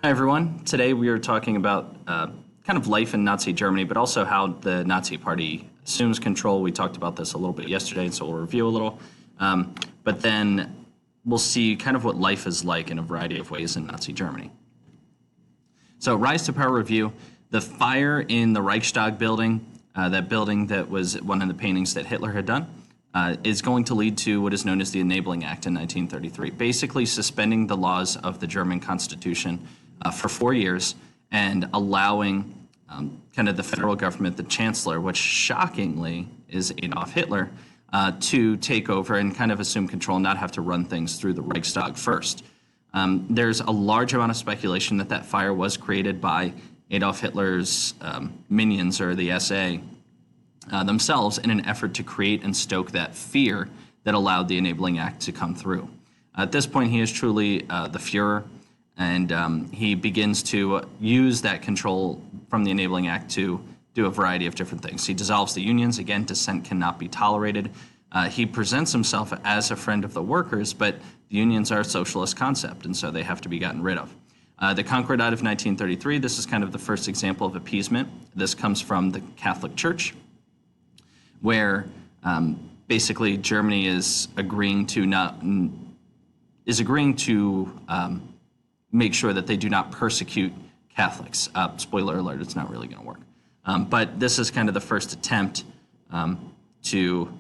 Hi, everyone. Today we are talking about kind of life in Nazi Germany, but also how the Nazi Party assumes control. We talked about this a little bit yesterday, so we'll review a little. But then we'll see kind of what life is like in a variety of ways in Nazi Germany. So, rise to power review. The fire in the Reichstag building, that building that was one of the paintings that Hitler had done, is going to lead to what is known as the Enabling Act in 1933, basically suspending the laws of the German Constitution for 4 years and allowing kind of the federal government, the chancellor, which shockingly is Adolf Hitler, to take over and kind of assume control and not have to run things through the Reichstag first. There's a large amount of speculation that that fire was created by Adolf Hitler's minions, or the SA, themselves, in an effort to create and stoke that fear that allowed the Enabling Act to come through. At this point, he is truly the Fuhrer, and he begins to use that control from the Enabling Act to do a variety of different things. He dissolves the unions. Again, dissent cannot be tolerated. He presents himself as a friend of the workers, but the unions are a socialist concept, and so they have to be gotten rid of. The Concordat of 1933, this is kind of the first example of appeasement. This comes from the Catholic Church, where basically Germany is agreeing to make sure that they do not persecute Catholics. Spoiler alert, it's not really going to work. But this is kind of the first attempt to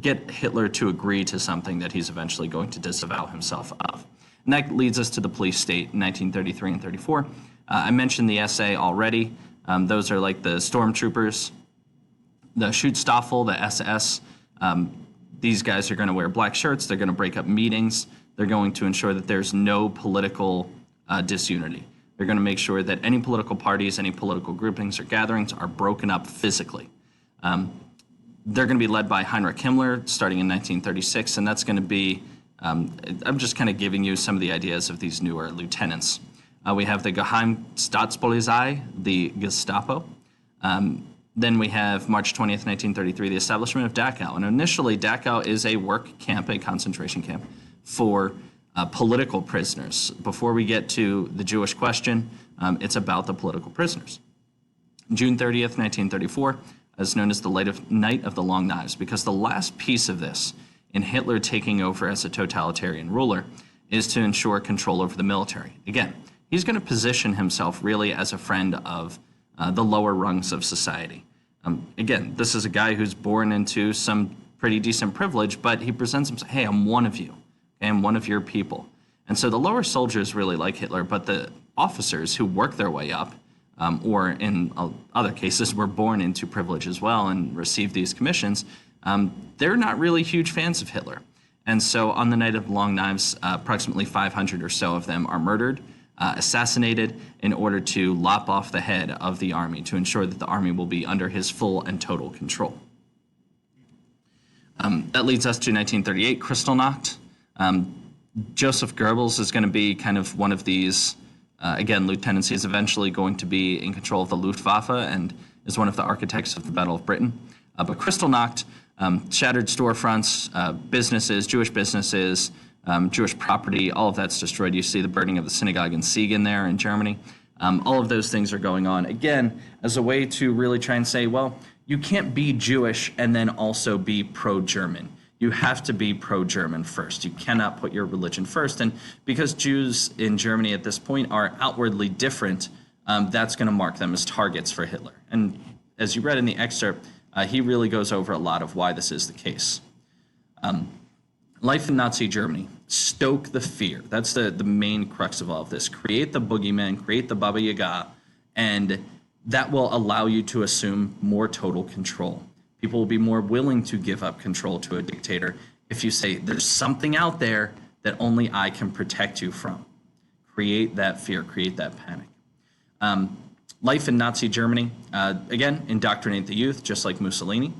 get Hitler to agree to something that he's eventually going to disavow himself of. And that leads us to the police state in 1933 and 34. I mentioned the SA already. Those are like the stormtroopers, the Schutzstaffel, the SS. These guys are going to wear black shirts. They're going to break up meetings. They're going to ensure that there's no political disunity. They're going to make sure that any political parties, any political groupings or gatherings are broken up physically. They're going to be led by Heinrich Himmler starting in 1936, and that's going to be, I'm just kind of giving you some of the ideas of these newer lieutenants. We have the Geheim Staatspolizei, the Gestapo. Then we have March 20th, 1933, the establishment of Dachau. And initially, Dachau is a work camp, a concentration camp for political prisoners. Before we get to the Jewish question, it's about the political prisoners. June 30th, 1934, is known as the Night of the Long Knives, because the last piece of this, in Hitler taking over as a totalitarian ruler, is to ensure control over the military. Again, he's going to position himself really as a friend of the lower rungs of society. Again, this is a guy who's born into some pretty decent privilege, but he presents himself, hey, I'm one of you. I'm one of your people. And so the lower soldiers really like Hitler, but the officers who work their way up, or in other cases were born into privilege as well and received these commissions, they're not really huge fans of Hitler. And so on the Night of the Long Knives, approximately 500 or so of them are murdered, assassinated, in order to lop off the head of the army to ensure that the army will be under his full and total control. That leads us to 1938, Kristallnacht. Joseph Goebbels is going to be kind of one of these, again, lieutenants. He's eventually going to be in control of the Luftwaffe and is one of the architects of the Battle of Britain. But Kristallnacht, shattered storefronts, businesses, Jewish businesses, Jewish property, all of that's destroyed. You see the burning of the synagogue in Siegen there in Germany. All of those things are going on, again, as a way to really try and say, well, you can't be Jewish and then also be pro-German. You have to be pro-German first. You cannot put your religion first. And because Jews in Germany at this point are outwardly different, that's going to mark them as targets for Hitler. And as you read in the excerpt, he really goes over a lot of why this is the case. Life in Nazi Germany, stoke the fear. That's the main crux of all of this. Create the boogeyman, create the Baba Yaga, and that will allow you to assume more total control. People will be more willing to give up control to a dictator if you say, there's something out there that only I can protect you from. Create that fear, create that panic. Life in Nazi Germany, again, indoctrinate the youth, just like Mussolini.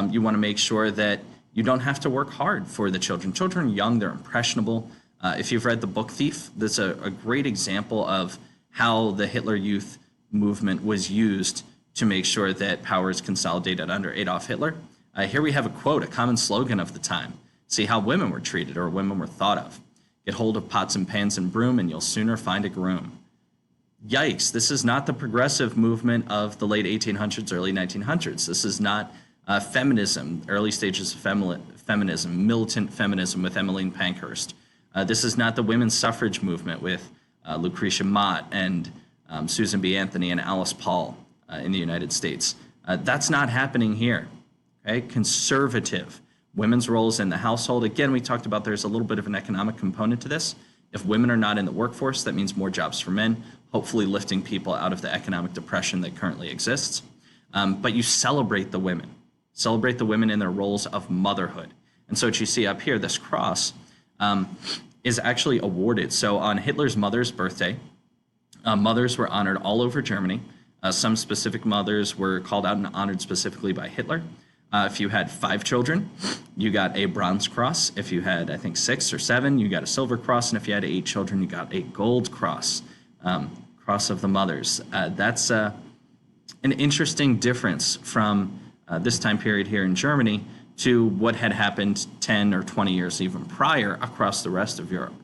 You want to make sure that you don't have to work hard for the children. Children are young, they're impressionable. If you've read The Book Thief, that's a great example of how the Hitler Youth movement was used to make sure that power is consolidated under Adolf Hitler. Here we have a quote, a common slogan of the time. See how women were treated or women were thought of. Get hold of pots and pans and broom, and you'll sooner find a groom. Yikes, this is not the progressive movement of the late 1800s, early 1900s. This is not feminism, early stages of feminism, militant feminism with Emmeline Pankhurst. This is not the women's suffrage movement with Lucretia Mott and Susan B. Anthony and Alice Paul in the United States. That's not happening here. Okay? Conservative. Women's roles in the household. Again, we talked about there's a little bit of an economic component to this. If women are not in the workforce, that means more jobs for men, hopefully lifting people out of the economic depression that currently exists. But you celebrate the women. Celebrate the women in their roles of motherhood. And so what you see up here, this cross, is actually awarded. So on Hitler's mother's birthday, mothers were honored all over Germany. Some specific mothers were called out and honored specifically by Hitler. If you had 5 children, you got a bronze cross. If you had, I think, 6 or 7, you got a silver cross. And if you had 8 children, you got a gold cross, cross of the mothers. That's an interesting difference from this time period here in Germany to what had happened 10 or 20 years even prior across the rest of Europe,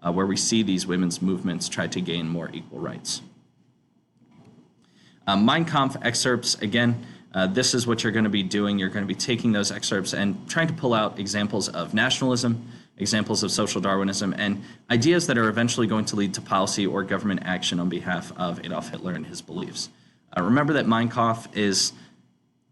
where we see these women's movements try to gain more equal rights. Mein Kampf excerpts, again, this is what you're going to be doing. You're going to be taking those excerpts and trying to pull out examples of nationalism, examples of social Darwinism, and ideas that are eventually going to lead to policy or government action on behalf of Adolf Hitler and his beliefs. Remember that Mein Kampf is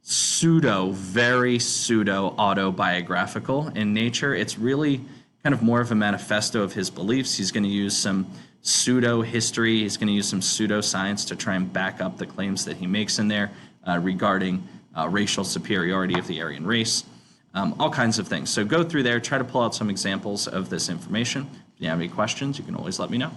very pseudo autobiographical in nature. It's really kind of more of a manifesto of his beliefs. He's going to use some pseudo history. He's going to use some pseudo science to try and back up the claims that he makes in there regarding racial superiority of the Aryan race, all kinds of things. So go through there, try to pull out some examples of this information. If you have any questions, you can always let me know.